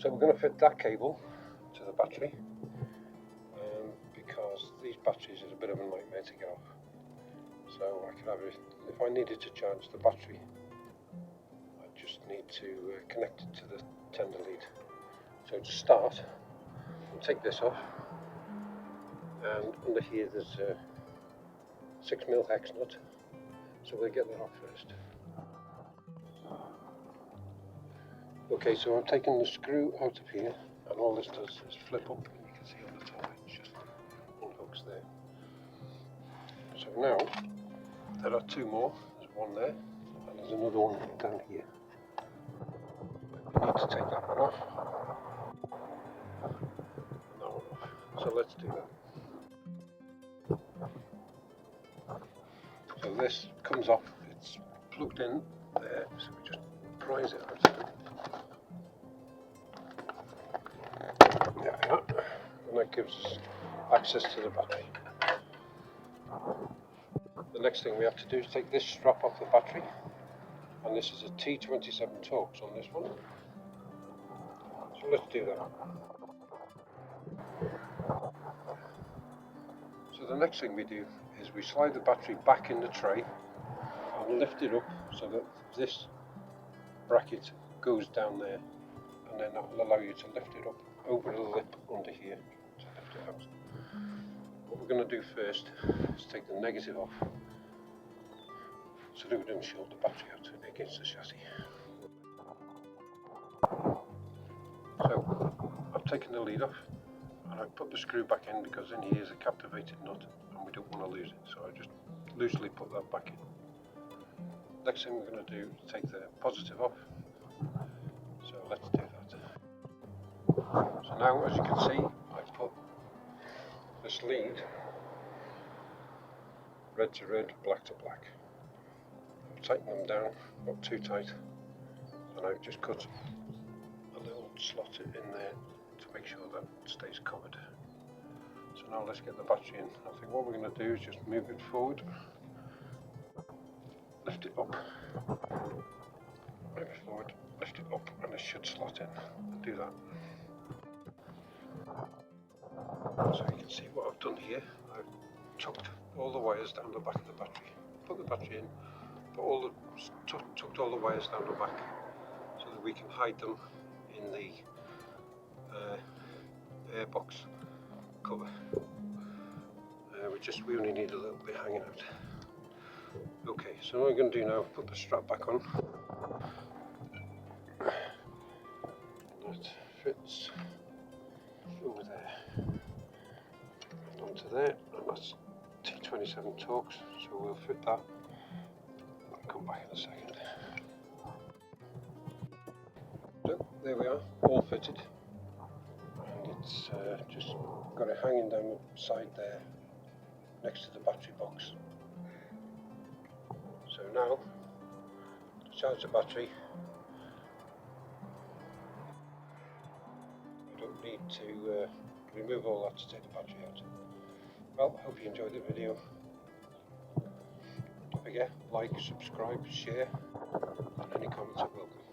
So we're going to fit that cable to the battery, because these batteries is a bit of a nightmare to get off. So I can have it, if I needed to charge the battery, I just need to connect it to the tender lead. So to start, we'll take this off, and under here there's a 6mm hex nut, so we'll get that off first. Okay, so I'm taking the screw out of here, and all this does is flip up, and you can see on the top it's just unhooks there. So now there are two more. There's one there, and there's another one down here. We need to take that one off, and that one off. So let's do that. So this comes off, it's plugged in there, so we just prise it out. There we are, and that gives us access to the battery. The next thing we have to do is take this strap off the battery, and this is a T27 Torx on this one. So let's do that. So the next thing we do is we slide the battery back in the tray and lift it up so that this bracket goes down there, and then that will allow you to lift it up over the lip under here to lift it out. What we're going to do first is take the negative off so that we don't shield the battery out against the chassis. So I've taken the lead off and I've put the screw back in, because in here is a captivated nut and we don't want to lose it, so I just loosely put that back in. Next thing we're going to do is take the positive off, so let's do that. So now, as you can see, I've put this lead red to red, black to black. I've tightened them down, not too tight, and I've just cut a little slot in there to make sure that it stays covered. So now let's get the battery in. I think what we're going to do is just move it forward, lift it up, move it forward, lift it up, and it should slot in. I'll do that. So you can see what I've done here. I've tucked all the wires down the back of the battery, put the battery in, tucked all the wires down the back so that we can hide them in the airbox cover. We only need a little bit hanging out. Okay, so what I'm going to do now, put the strap back on. That fits over there and onto there, and that's T27 Torx, so we'll fit that. I'll come back in a second. So there we are, all fitted, and it's just got it hanging down the side there next to the battery box. So now, to charge the battery, I don't need to remove all that to take the battery out. Well, I hope you enjoyed the video. Don't forget, like, subscribe, share, and any comments are welcome.